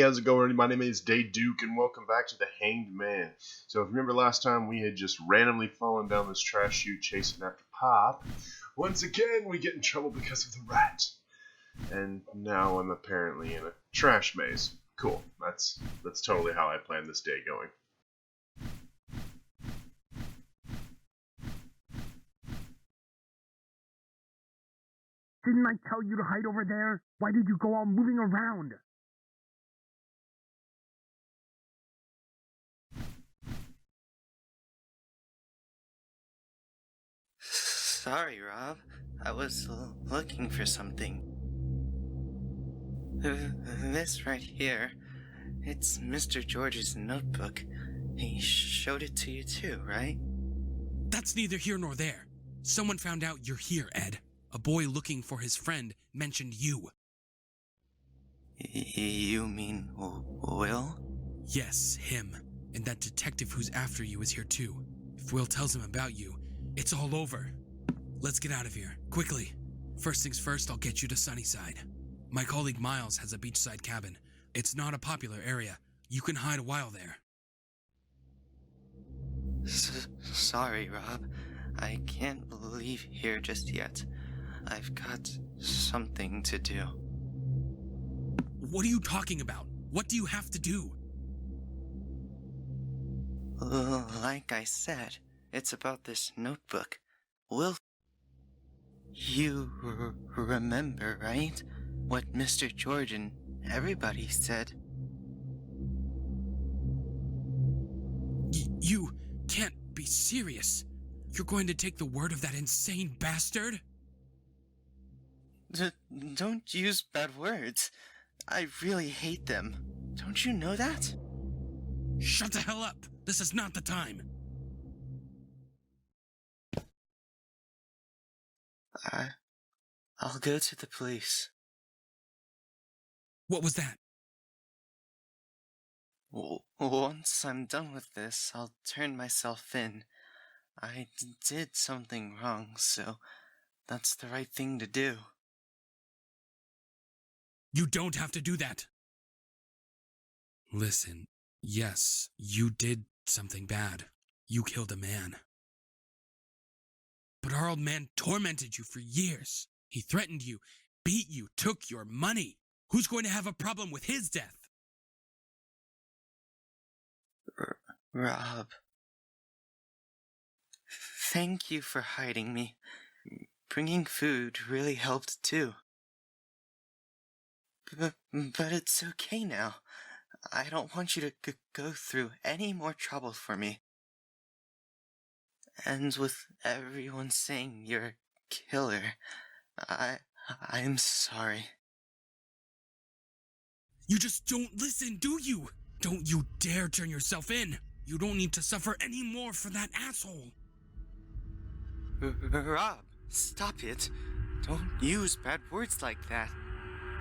how's it going? My name is Day Duke, and welcome back to the Hanged Man. So if you remember last time, we had just randomly fallen down this trash chute chasing after Pop. Once again, we get in trouble because of the rat. And now I'm apparently in a trash maze. Cool. That's totally how I planned this day going. Didn't I tell you to hide over there? Why did you go all moving around? Sorry, Rob. I was looking for something. This right here, it's Mr. George's notebook. He showed it to you too, right? That's neither here nor there. Someone found out you're here, Ed. A boy looking for his friend mentioned you. You mean Will? Yes, him. And that detective who's after you is here too. If Will tells him about you, it's all over. Let's get out of here, quickly. First things first, I'll get you to Sunnyside. My colleague Miles has a beachside cabin. It's not a popular area. You can hide a while there. Sorry, Rob. I can't leave here just yet. I've got something to do. What are you talking about? What do you have to do? Like I said, it's about this notebook. Will, you remember, right? What Mr. George and everybody said. You can't be serious. You're going to take the word of that insane bastard? Don't use bad words. I really hate them. Don't you know that? Shut the hell up! This is not the time! I'll go to the police. What was that? Once I'm done with this, I'll turn myself in. I did something wrong, so that's the right thing to do. You don't have to do that. Listen, yes, you did something bad. You killed a man. But our old man tormented you for years. He threatened you, beat you, took your money. Who's going to have a problem with his death? Rob. Thank you for hiding me. Bringing food really helped too. But it's okay now. I don't want you to go through any more trouble for me. And with everyone saying you're a killer, I'm sorry. You just don't listen, do you? Don't you dare turn yourself in. You don't need to suffer any more for that asshole. Rob, stop it. Don't use bad words like that.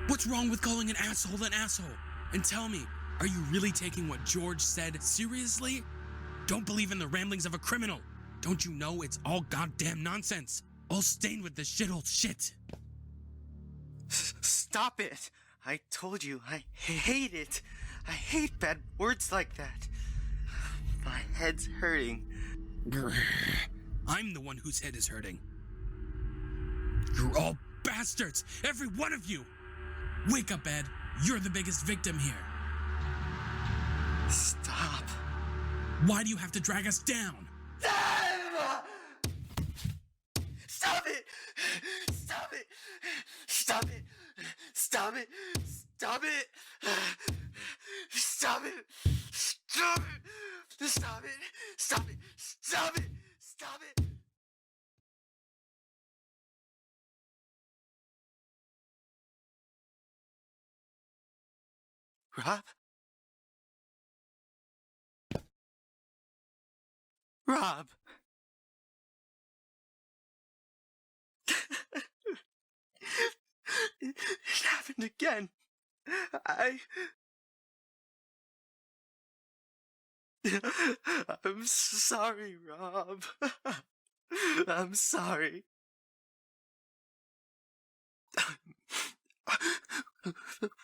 What's wrong with calling an asshole? And tell me, are you really taking what George said seriously? Don't believe in the ramblings of a criminal. Don't you know it's all goddamn nonsense? All stained with this shithole shit. Stop it! I told you, I hate it. I hate bad words like that. My head's hurting. I'm the one whose head is hurting. You're all bastards, every one of you. Wake up, Ed. You're the biggest victim here. Stop. Why do you have to drag us down? Stop it! Stop it! Stop it! Stop it! Stop it! Stop it! Stop it! Stop it! Stop it! Stop it! Stop it! Rob? Rob! It happened again. I'm sorry, Rob. I'm sorry.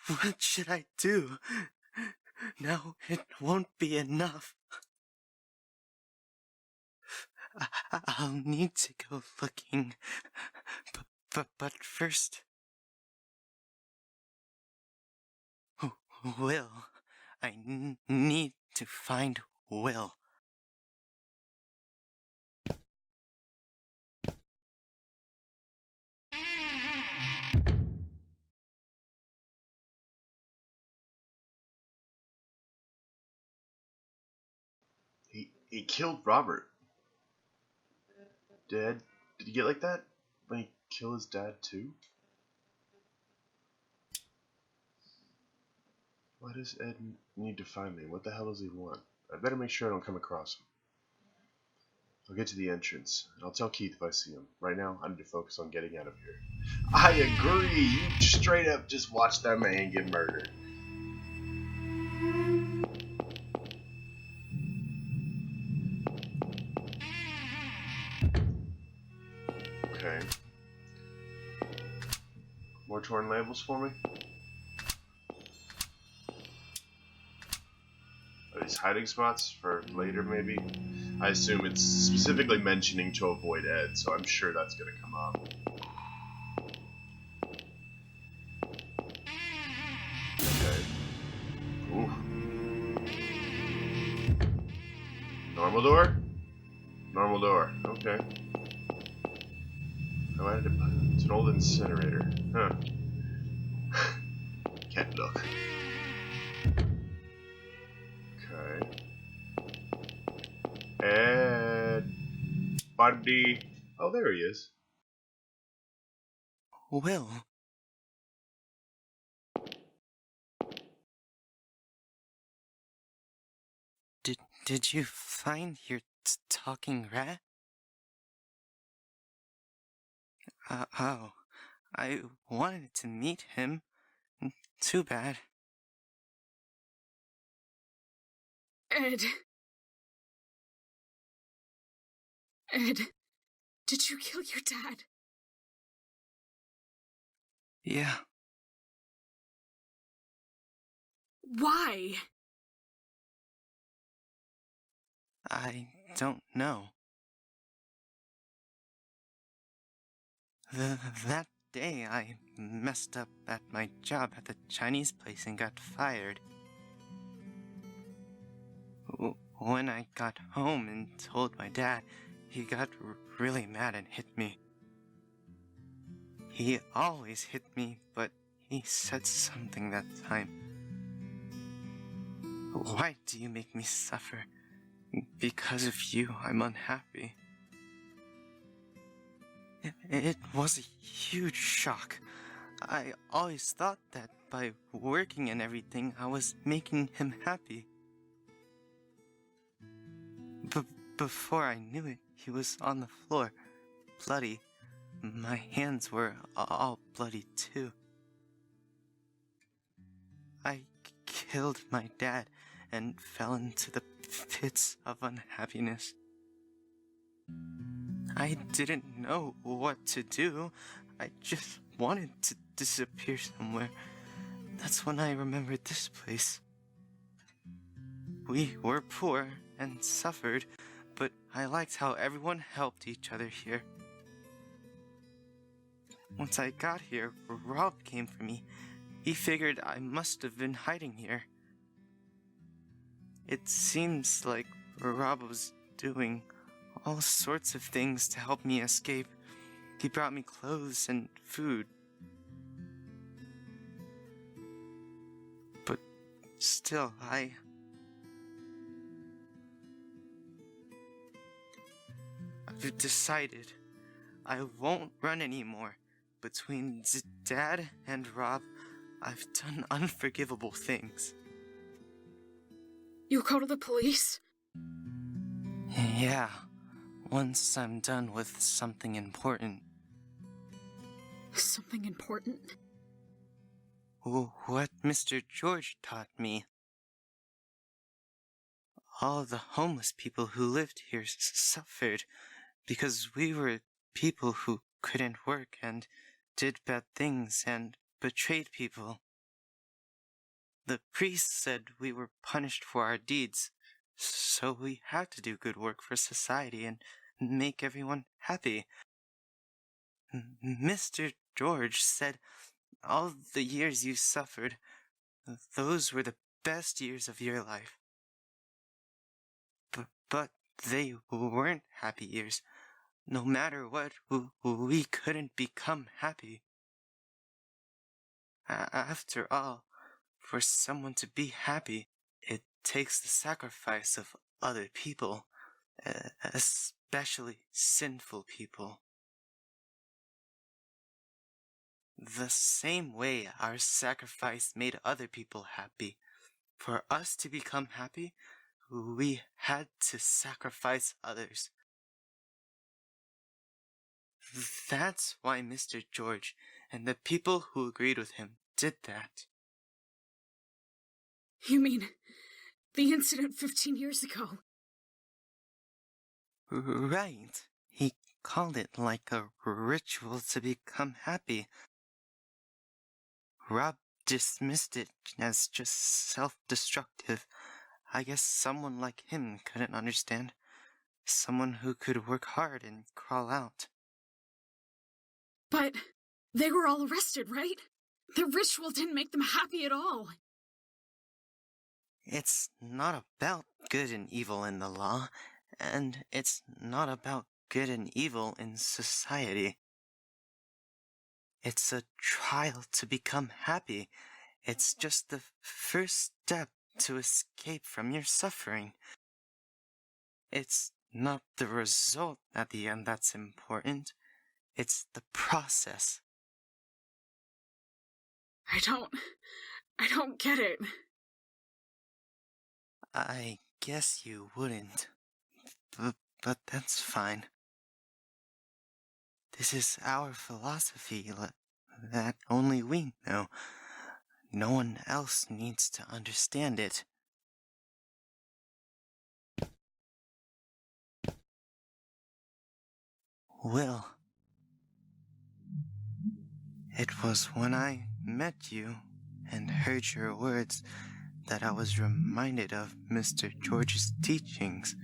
What should I do? No, it won't be enough. I'll need to go looking. But first... Will. I need to find Will. He killed Robert. Dad, did he get like that when he killed his dad too? Why does Ed need to find me? What the hell does he want? I better make sure I don't come across him. I'll get to the entrance, and I'll tell Keith if I see him. Right now, I need to focus on getting out of here. I agree! You straight up just watched that man get murdered. Okay. More torn labels for me? Are these hiding spots for later, maybe? I assume it's specifically mentioning to avoid Ed, so I'm sure that's gonna come up. Okay. Ooh. Normal door? Normal door. Okay. Oh, I had to put it. It's an old incinerator. Huh. Can't look. Okay. Ed. Buddy. Oh, there he is. Will. Did you find your talking rat? Oh, I wanted to meet him. Too bad. Ed. Ed, did you kill your dad? Yeah. Why? I don't know. That day I messed up at my job at the Chinese place and got fired. When I got home and told my dad, he got really mad and hit me. He always hit me, but he said something that time. Why do you make me suffer? Because of you, I'm unhappy. It was a huge shock. I always thought that by working and everything, I was making him happy. Before I knew it, he was on the floor, bloody. My hands were all bloody too. I killed my dad and fell into the pits of unhappiness. I didn't know what to do. I just wanted to disappear somewhere. That's when I remembered this place. We were poor and suffered, but I liked how everyone helped each other here. Once I got here, Rob came for me. He figured I must have been hiding here. It seems like Rob was doing all sorts of things to help me escape. He brought me clothes and food. But still, I've decided I won't run anymore. Between Dad and Rob, I've done unforgivable things. You'll go to the police? Yeah, once I'm done with something important. Something important? What Mr. George taught me. All the homeless people who lived here suffered because we were people who couldn't work and did bad things and betrayed people. The priest said we were punished for our deeds, so we had to do good work for society and make everyone happy. Mr. George said all the years you suffered, those were the best years of your life. But they weren't happy years. No matter what, we couldn't become happy. After all, for someone to be happy, it takes the sacrifice of other people, especially sinful people. The same way our sacrifice made other people happy, for us to become happy, we had to sacrifice others. That's why Mr. George and the people who agreed with him did that. You mean the incident 15 years ago? Right. He called it like a ritual to become happy. Rob dismissed it as just self-destructive. I guess someone like him couldn't understand. Someone who could work hard and crawl out. But they were all arrested, right? The ritual didn't make them happy at all. It's not about good and evil in the law, and it's not about good and evil in society. It's a trial to become happy. It's just the first step to escape from your suffering. It's not the result at the end that's important. It's the process. I don't get it. I guess you wouldn't. But that's fine. This is our philosophy that only we know. No one else needs to understand it. Will. It was when I met you and heard your words that I was reminded of Mr. George's teachings.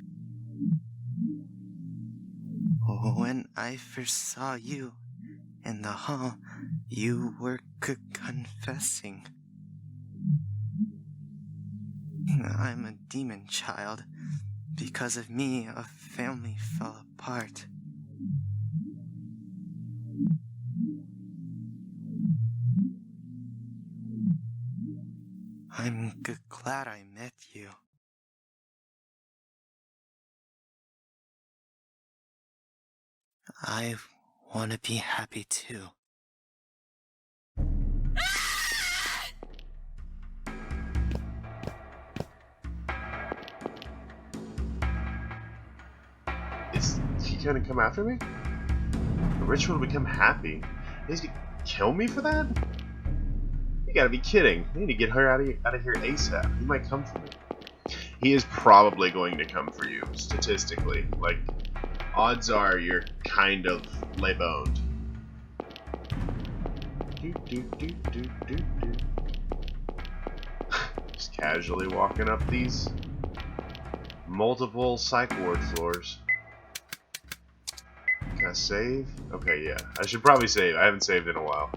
When I first saw you in the hall, you were confessing. I'm a demon child. Because of me, a family fell apart. I'm glad I met you. I want to be happy too. Is he gonna come after me? The ritual to become happy? He's gonna kill me for that? You gotta be kidding. I need to get her out of here ASAP. He might come for me. He is probably going to come for you, statistically. Like, odds are you're kind of lay-boned. Just casually walking up these multiple psych ward floors. Can I save? Okay, yeah. I should probably save. I haven't saved in a while.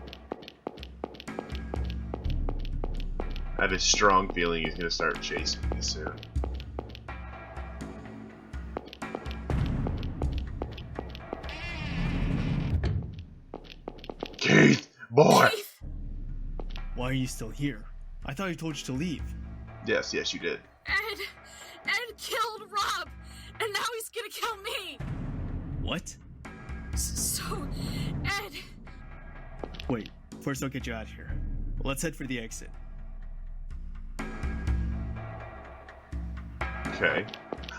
I have a strong feeling he's going to start chasing me soon. Keith! Boy! Keith! Why are you still here? I thought I told you to leave. Yes, you did. Ed killed Rob, and now he's gonna kill me. What? So, Ed... Wait, first I'll get you out of here. Let's head for the exit. Okay.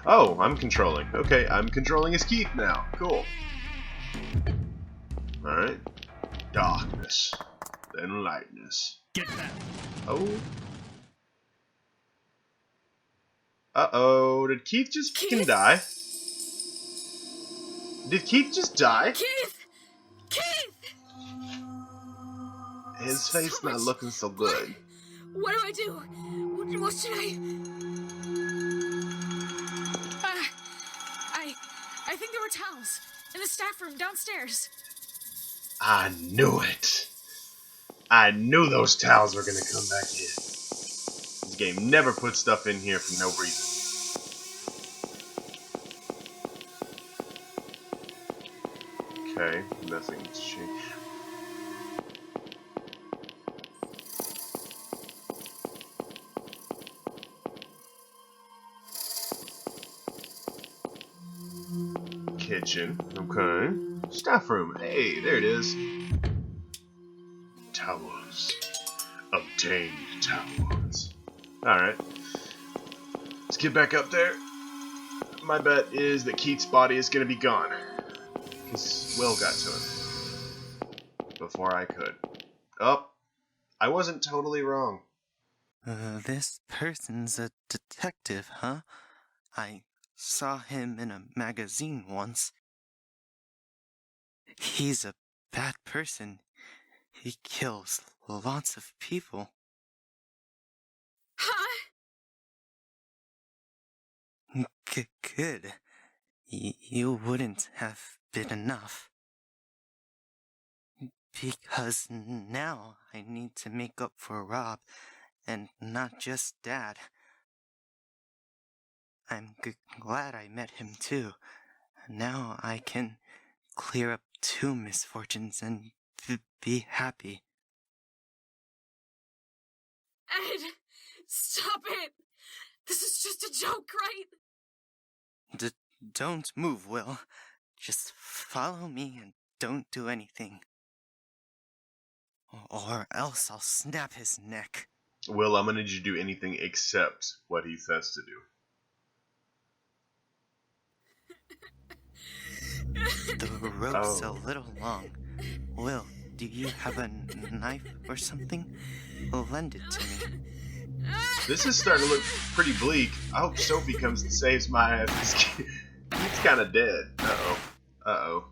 Oh, I'm controlling. Okay, I'm controlling as Keith now. Cool. Alright. Darkness. Then lightness. Get back! Oh. Uh-oh. Did Keith just fucking Keith? die? Did Keith just die? Keith! Keith! His face not looking so good. What do I do? What should I... I think there were towels in the staff room downstairs. I knew it. I knew those towels were gonna come back in. This game never puts stuff in here for no reason. Okay, nothing's changed. Kitchen, okay. Staff room, hey, there it is. Towels. Obtain towels. Alright. Let's get back up there. My bet is that Keith's body is gonna be gone. Because Will got to him. Before I could. Oh, I wasn't totally wrong. This person's a detective, huh? I saw him in a magazine once. He's a bad person. He kills lots of people. Huh? Good. You wouldn't have been enough. Because now I need to make up for Rob, and not just Dad. I'm glad I met him too. Now I can clear up 2 misfortunes and be happy. Ed, stop it! This is just a joke, right? Don't move, Will. Just follow me and don't do anything. Or else I'll snap his neck. Will, I'm gonna need you to do anything except what he says to do. The rope's a little long. Will, do you have a knife or something? Lend it to me. This is starting to look pretty bleak. I hope Sophie comes and saves my ass. He's kind of dead. Uh-oh. Uh-oh.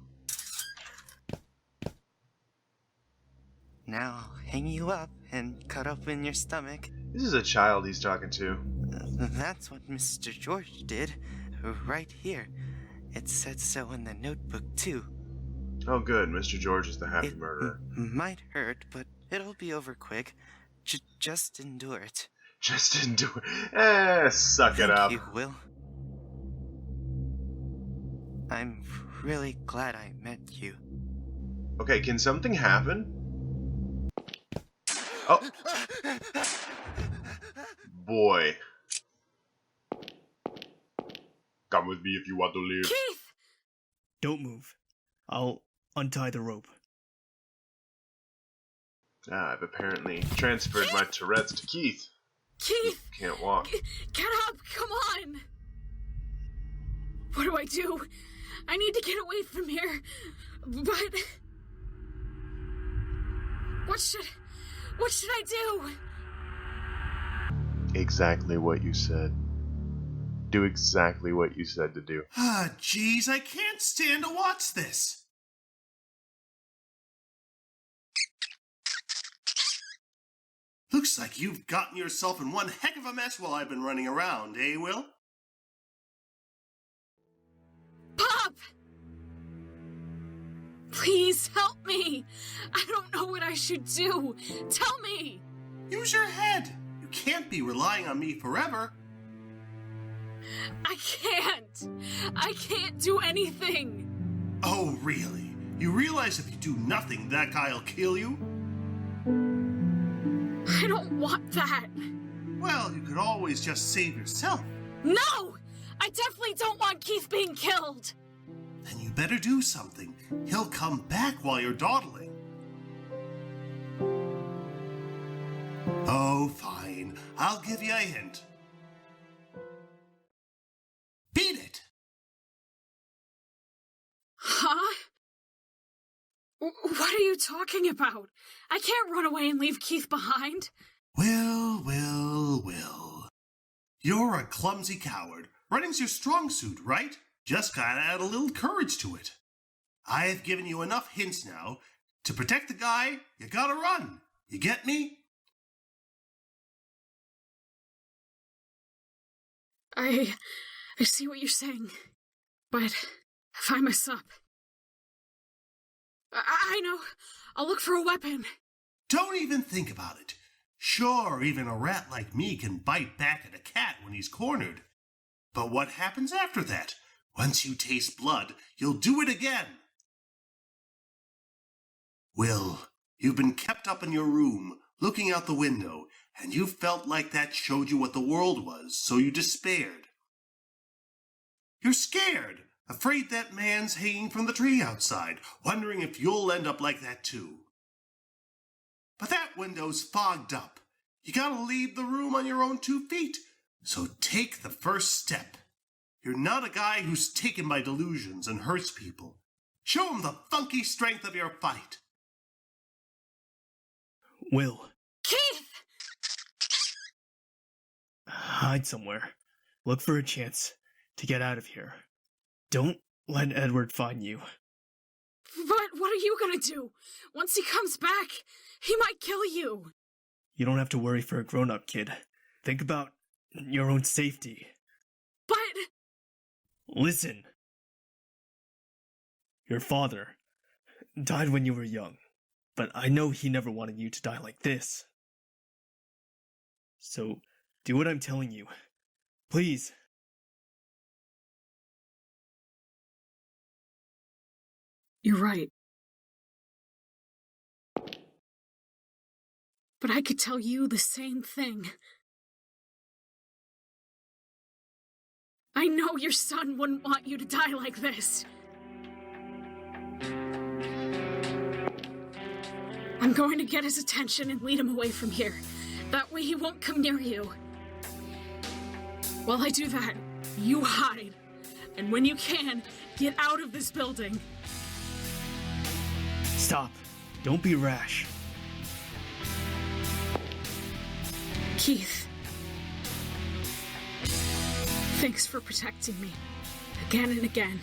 Now I'll hang you up and cut open your stomach. This is a child he's talking to. That's what Mr. George did. Right here. It said so in the notebook, too. Oh, good. Mr. George is the happy It murderer. Might hurt, but it'll be over quick. Just endure it. Just endure. Suck it Thank up. you, Will. I'm really glad I met you. Okay, can something happen? Oh. Boy. Come with me if you want to live. Keith! Don't move. I'll untie the rope. I've apparently transferred my Tourette's to Keith. Keith! Can't walk. Get up! Come on! What do I do? I need to get away from here. But... What should I do? Exactly what you said. Do exactly what you said to do. Ah, jeez, I can't stand to watch this. Looks like you've gotten yourself in one heck of a mess while I've been running around, eh, Will? Pop! Please help me! I don't know what I should do. Tell me! Use your head. You can't be relying on me forever. I can't! I can't do anything! Oh, really? You realize if you do nothing, that guy'll kill you? I don't want that! Well, you could always just save yourself. No! I definitely don't want Keith being killed! Then you better do something. He'll come back while you're dawdling. Oh, fine. I'll give you a hint. Beat it! Huh? What are you talking about? I can't run away and leave Keith behind. Will. You're a clumsy coward. Running's your strong suit, right? Just gotta add a little courage to it. I've given you enough hints now. To protect the guy, you gotta run. You get me? I see what you're saying. But if I mess up... I know. I'll look for a weapon. Don't even think about it. Sure, even a rat like me can bite back at a cat when he's cornered. But what happens after that? Once you taste blood, you'll do it again. Will, you've been kept up in your room, looking out the window, and you felt like that showed you what the world was, so you despaired. You're scared, afraid that man's hanging from the tree outside, wondering if you'll end up like that too. But that window's fogged up. You gotta leave the room on your own 2 feet, so take the first step. You're not a guy who's taken by delusions and hurts people. Show him the funky strength of your fight. Will, Keith! hide somewhere. Look for a chance to get out of here. Don't let Edward find you. But what are you gonna do? Once he comes back, he might kill you. You don't have to worry for a grown-up kid. Think about your own safety. But... Listen. Your father died when you were young, but I know he never wanted you to die like this. So, do what I'm telling you. Please. You're right. But I could tell you the same thing. I know your son wouldn't want you to die like this. I'm going to get his attention and lead him away from here. That way he won't come near you. While I do that, you hide. And when you can, get out of this building. Stop. Don't be rash. Keith. Thanks for protecting me. Again and again.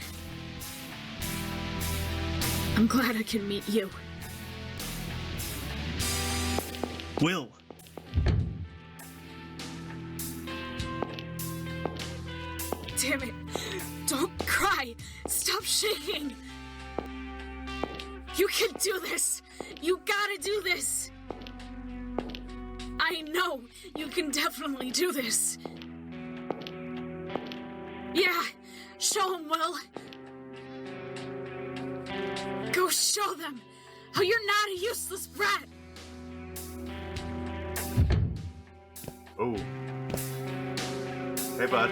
I'm glad I can meet you. Will. Damn it. Don't cry. Stop shaking. You can do this. You gotta do this. I know you can definitely do this. Yeah, show them, Will. Go show them how you're not a useless brat. Oh. Hey, bud.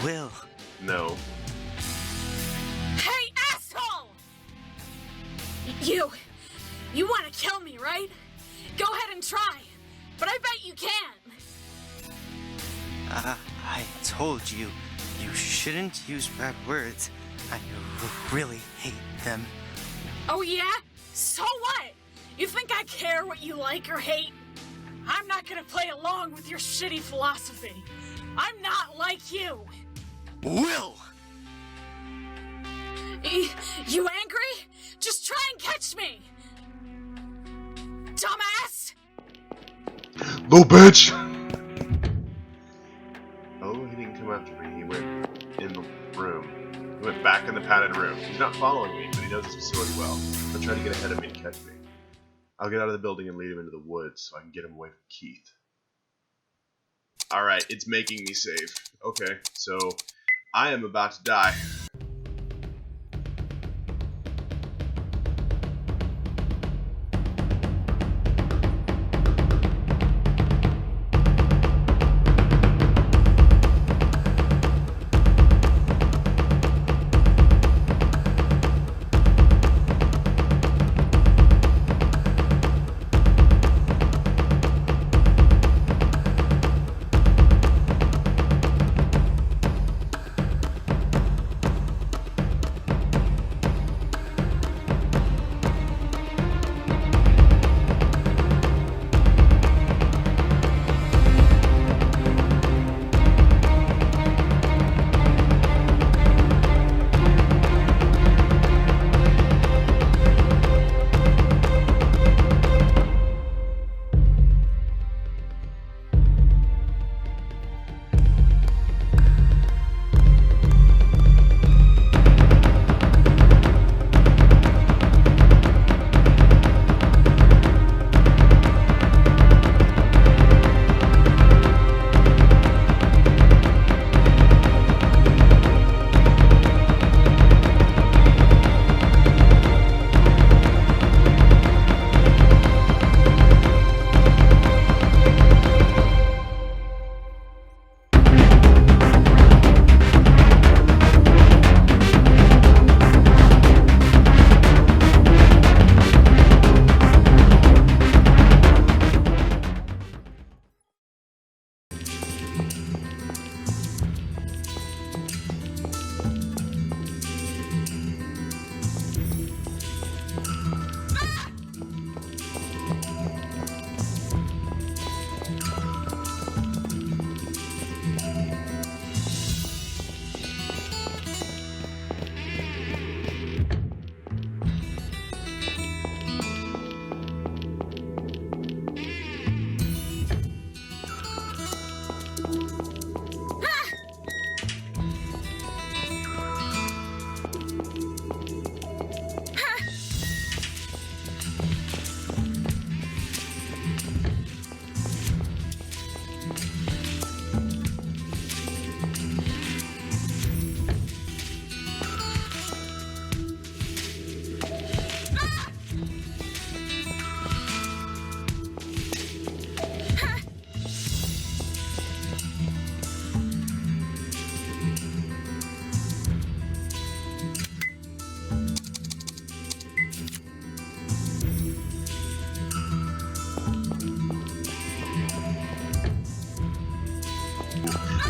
Will. No. Hey, asshole! You want to kill me, right? Go ahead and try, but I bet you can. I told you, you shouldn't use bad words. I really hate them. Oh yeah? So what? You think I care what you like or hate? I'm not gonna play along with your shitty philosophy. I'm not like you. Will! You angry? Just try and catch me! Dumbass! Little bitch! Oh, he didn't come after me. He went in the room. He went back in the padded room. He's not following me, but he knows this facility well. He'll try to get ahead of me and catch me. I'll get out of the building and lead him into the woods so I can get him away from Keith. Alright, it's making me save. Okay, so I am about to die.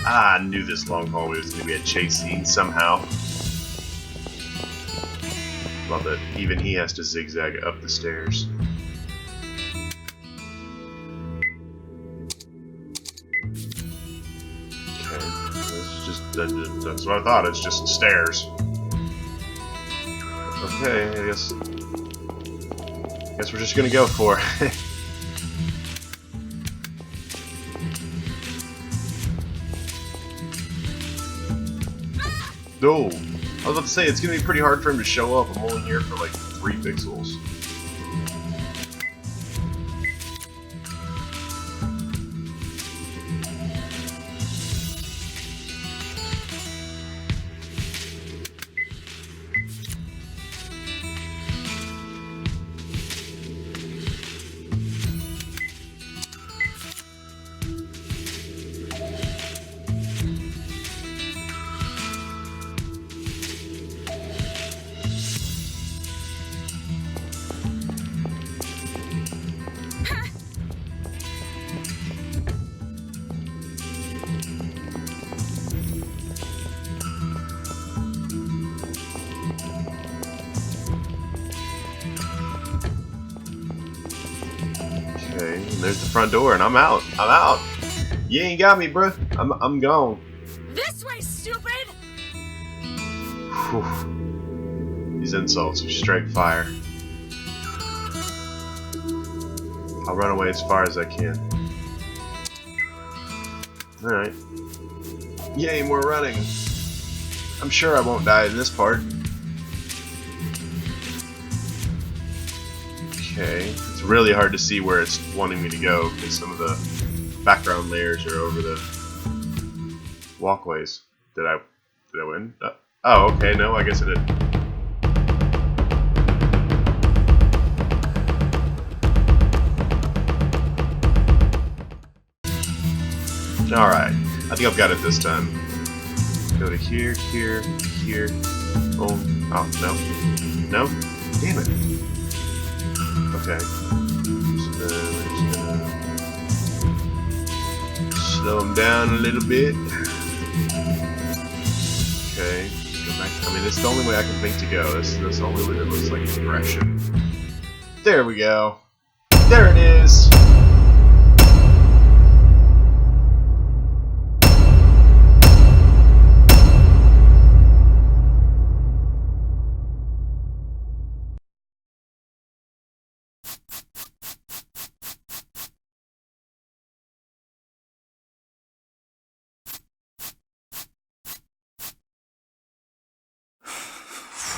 Ah, I knew this long hallway was going to be a chase scene somehow. Love it. Even he has to zigzag up the stairs. Okay, that's what I thought. It's just stairs. Okay, I guess we're just gonna go for it. No, I was about to say it's gonna be pretty hard for him to show up. I'm only here for like 3 pixels. Okay, and there's the front door, and I'm out. I'm out. You ain't got me, bruh. I'm gone. This way, stupid! Whew. These insults are straight fire. I'll run away as far as I can. Alright. Yay, more running. I'm sure I won't die in this part. Okay. It's really hard to see where it's wanting me to go because some of the background layers are over the walkways. Did I win? Oh, okay, no, I guess I did. Alright, I think I've got it this time. Go to here, here, here. Oh, no. No? Damn it. Okay. So we're just gonna slow him down a little bit. Okay, go back. I mean, this is the only way I can think to go. This is the only way that looks like progression. There we go. There it is.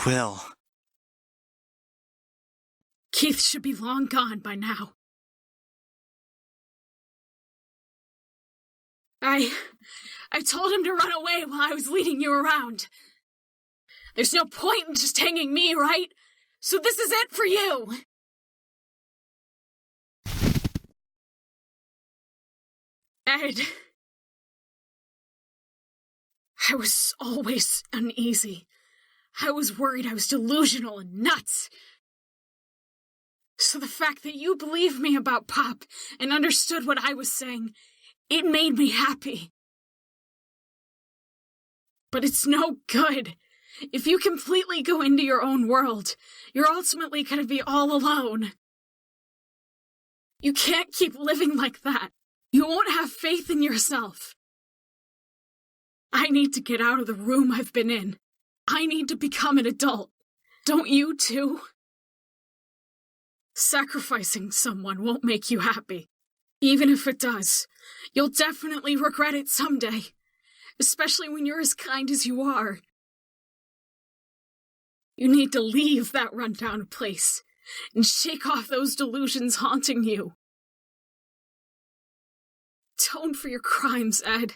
Will. Keith should be long gone by now. I told him to run away while I was leading you around. There's no point in just hanging me, right? So this is it for you. Ed. I was always uneasy. I was worried I was delusional and nuts. So the fact that you believed me about Pop and understood what I was saying, it made me happy. But it's no good. If you completely go into your own world, you're ultimately going to be all alone. You can't keep living like that. You won't have faith in yourself. I need to get out of the room I've been in. I need to become an adult. Don't you too? Sacrificing someone won't make you happy. Even if it does, you'll definitely regret it someday. Especially when you're as kind as you are. You need to leave that rundown place and shake off those delusions haunting you. Atone for your crimes, Ed.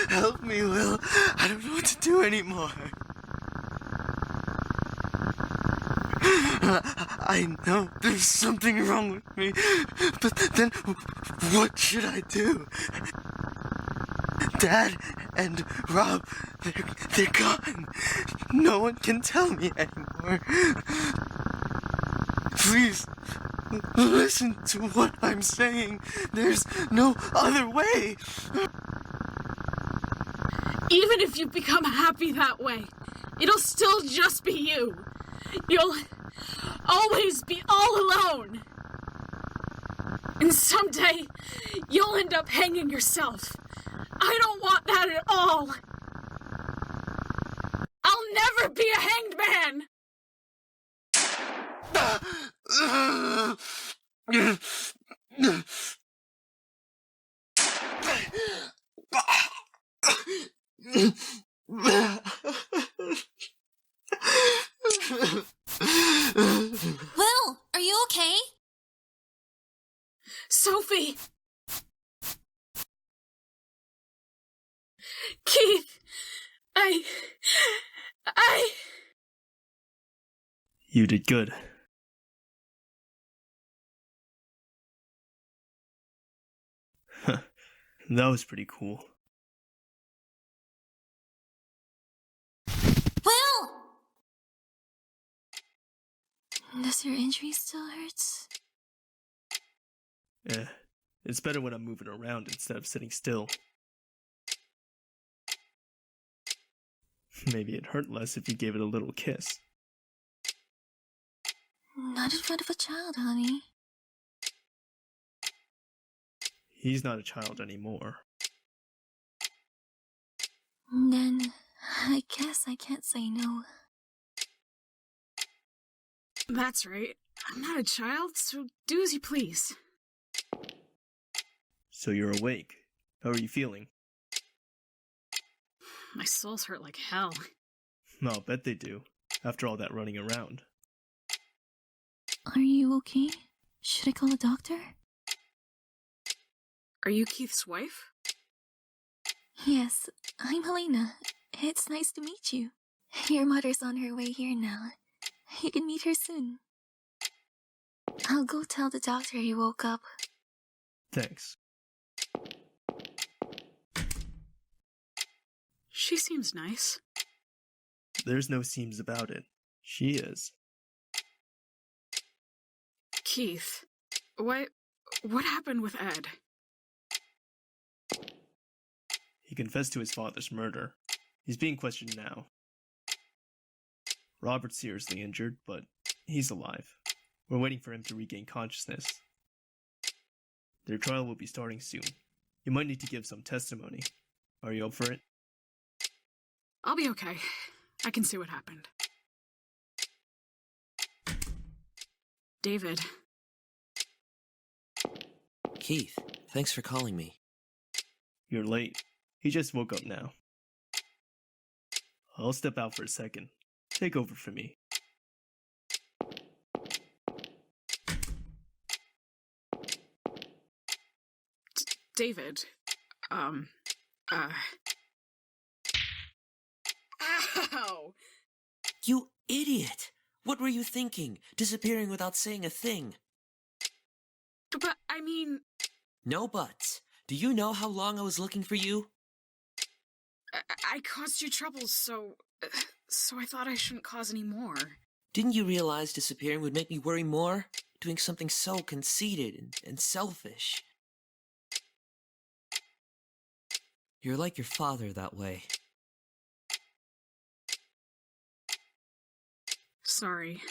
Help me, Will. I don't know what to do anymore. I know there's something wrong with me, but then what should I do? Dad and Rob, they're gone. No one can tell me anymore. Please, listen to what I'm saying. There's no other way. Even if you become happy that way, it'll still just be you. You'll always be all alone. And someday, you'll end up hanging yourself. I don't want that at all. I'll never be a hanged man. Will, are you okay? Sophie! Keith! You did good. Huh. That was pretty cool. Will! Does your injury still hurt? It's better when I'm moving around instead of sitting still. Maybe it hurt less if you gave it a little kiss. Not in front of a child, honey. He's not a child anymore. Then, I guess I can't say no. That's right. I'm not a child, so do as you please. So you're awake. How are you feeling? My soul's hurt like hell. I'll bet they do, after all that running around. Are you okay? Should I call a doctor? Are you Keith's wife? Yes, I'm Helena. It's nice to meet you. Your mother's on her way here now. You can meet her soon. I'll go tell the doctor you woke up. Thanks. She seems nice. There's no seems about it. She is. Keith, what happened with Ed? He confessed to his father's murder. He's being questioned now. Robert's seriously injured, but he's alive. We're waiting for him to regain consciousness. Their trial will be starting soon. You might need to give some testimony. Are you up for it? I'll be okay. I can see what happened. David. Keith, thanks for calling me. You're late. He just woke up now. I'll step out for a second. Take over for me. David. Ow! You idiot! What were you thinking? Disappearing without saying a thing. But, I mean... No buts. Do you know how long I was looking for you? I caused you trouble, so I thought I shouldn't cause any more. Didn't you realize disappearing would make me worry more? Doing something so conceited and selfish. You're like your father that way. Sorry.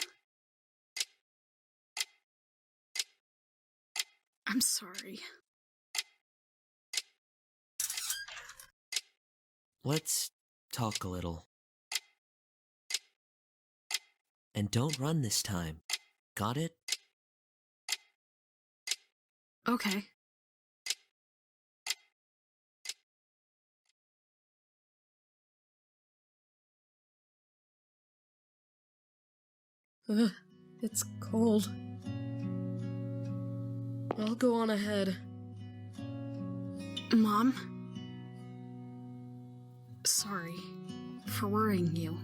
I'm sorry. Let's talk a little. And don't run this time. Got it? Okay. It's cold. I'll go on ahead. Mom? Sorry for worrying you.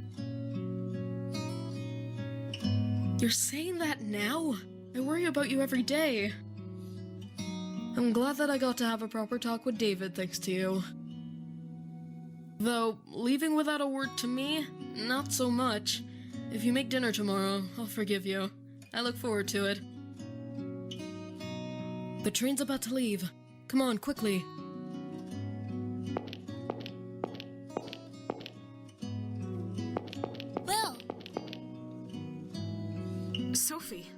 You're saying that now? I worry about you every day. I'm glad that I got to have a proper talk with David thanks to you. Though, leaving without a word to me, not so much. If you make dinner tomorrow, I'll forgive you. I look forward to it. The train's about to leave. Come on, quickly. Will! Sophie.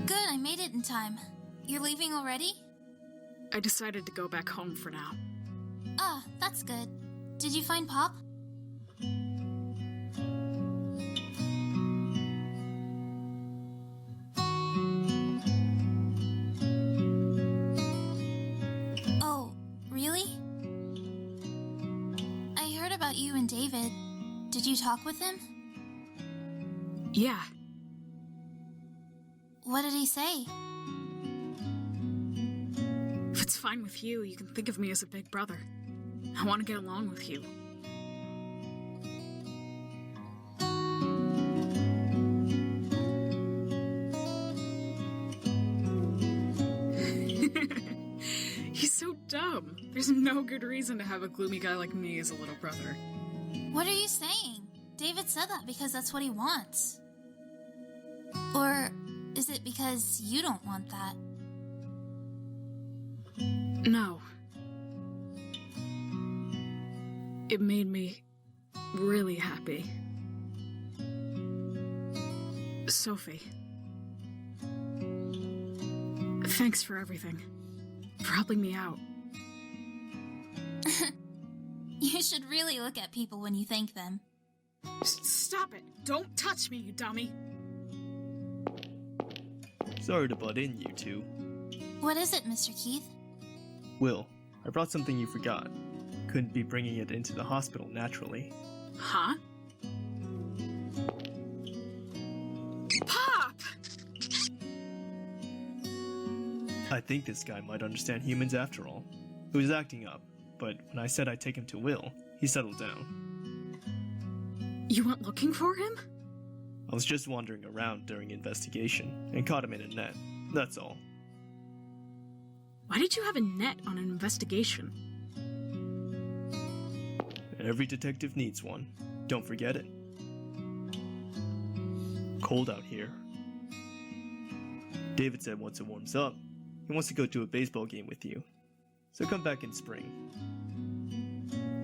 Good, I made it in time. You're leaving already? I decided to go back home for now. Ah, that's good. Did you find Pop? Oh, really? I heard about you and David. Did you talk with him? Yeah. What did he say? If it's fine with you, you can think of me as a big brother. I want to get along with you. He's so dumb. There's no good reason to have a gloomy guy like me as a little brother. What are you saying? David said that because that's what he wants. Or is it because you don't want that? No. It made me really happy. Sophie. Thanks for everything. For helping me out. You should really look at people when you thank them. Stop it! Don't touch me, you dummy! Sorry to butt in, you two. What is it, Mr. Keith? Will, I brought something you forgot. Couldn't be bringing it into the hospital naturally. Huh? Pop! I think this guy might understand humans after all. He was acting up, but when I said I'd take him to Will, he settled down. You went looking for him? I was just wandering around during investigation and caught him in a net. That's all. Why did you have a net on an investigation? Every detective needs one. Don't forget it. Cold out here. David said once it warms up, he wants to go to a baseball game with you. So come back in spring.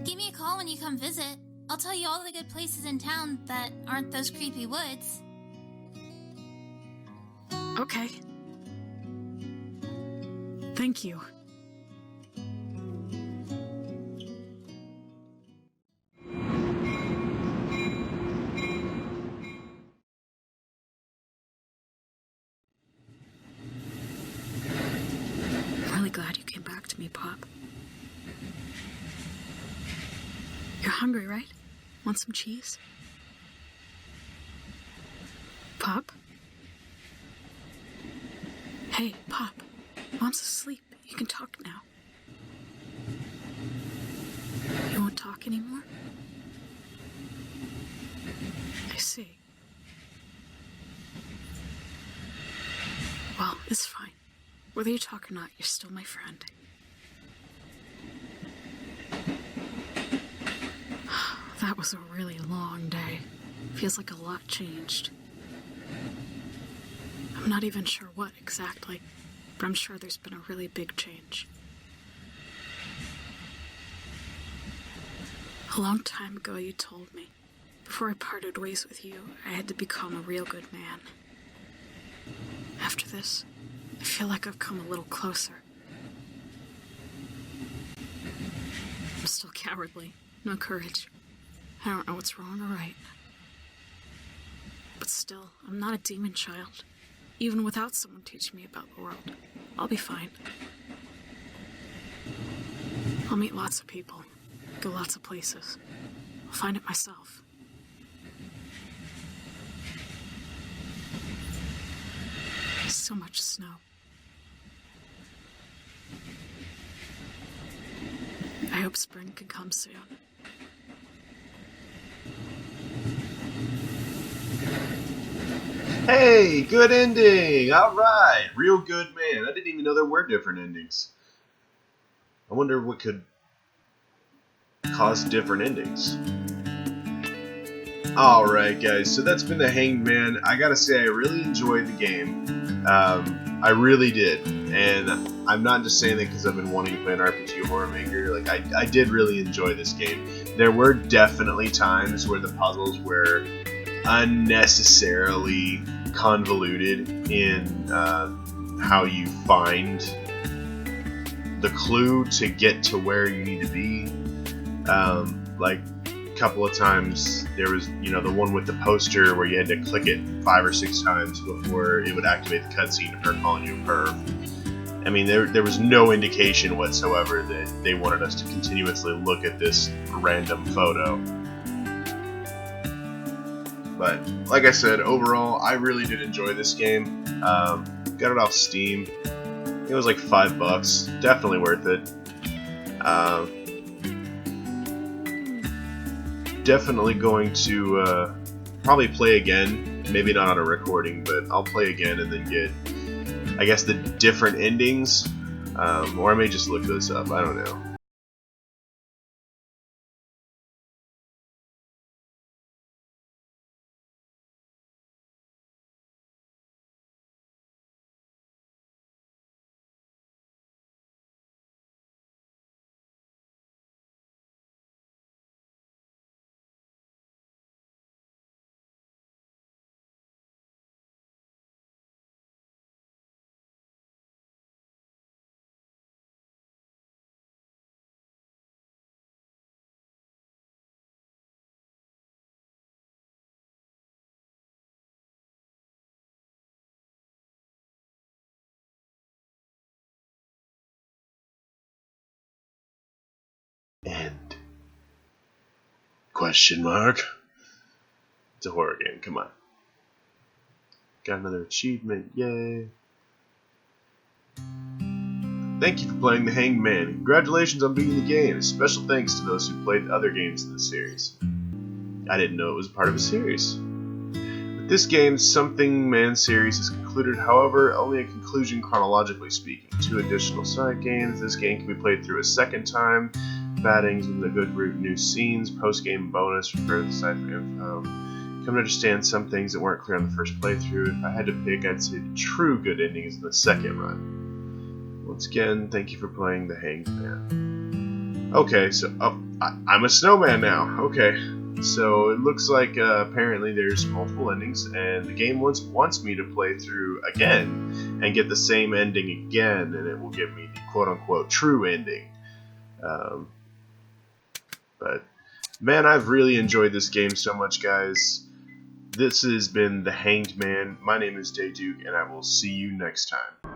Give me a call when you come visit. I'll tell you all the good places in town that aren't those creepy woods. Okay. Thank you. I'm really glad you came back to me, Pop. You're hungry, right? Want some cheese? Pop? Hey, Pop. Mom's asleep. You can talk now. You won't talk anymore? I see. Well, it's fine. Whether you talk or not, you're still my friend. That was a really long day. Feels like a lot changed. I'm not even sure what exactly, but I'm sure there's been a really big change. A long time ago, you told me, before I parted ways with you, I had to become a real good man. After this, I feel like I've come a little closer. I'm still cowardly, no courage. I don't know what's wrong or right. But still, I'm not a demon child. Even without someone teaching me about the world, I'll be fine. I'll meet lots of people, go lots of places. I'll find it myself. So much snow. I hope spring can come soon. Hey, good ending! Alright, real good man. I didn't even know there were different endings. I wonder what could cause different endings. Alright guys, so that's been the Hanged Man. I gotta say, I really enjoyed the game. I really did. And I'm not just saying that because I've been wanting to play an RPG Horror Maker. Like, I did really enjoy this game. There were definitely times where the puzzles were unnecessarily convoluted in how you find the clue to get to where you need to be. Like a couple of times there was, you know, the one with the poster where you had to click it 5 or 6 times before it would activate the cutscene of her calling you a perv. I mean, there was no indication whatsoever that they wanted us to continuously look at this random photo. But, like I said, overall, I really did enjoy this game. Got it off Steam. It was like $5. Definitely worth it. Definitely going to probably play again. Maybe not on a recording, but I'll play again and then get, I guess, the different endings. Or I may just look this up. I don't know. End. Question mark. It's a horror game, come on. Got another achievement, yay. Thank you for playing The Hanged Man. Congratulations on beating the game. Special thanks to those who played other games in the series. I didn't know it was part of a series. With this game, Something Man series is concluded, however, only a conclusion chronologically speaking. 2 additional side games. This game can be played through a second time. Battings with a good root, new scenes, post-game bonus, refer to the site for info. Come to understand some things that weren't clear on the first playthrough. If I had to pick, I'd say the true good ending is in the second run. Once again, thank you for playing The Hanged Man. Okay, so I'm a snowman now. Okay, so it looks like apparently there's multiple endings, and the game wants me to play through again and get the same ending again, and it will give me the quote-unquote true ending. But, man, I've really enjoyed this game so much, guys. This has been The Hanged Man. My name is Dayduke, and I will see you next time.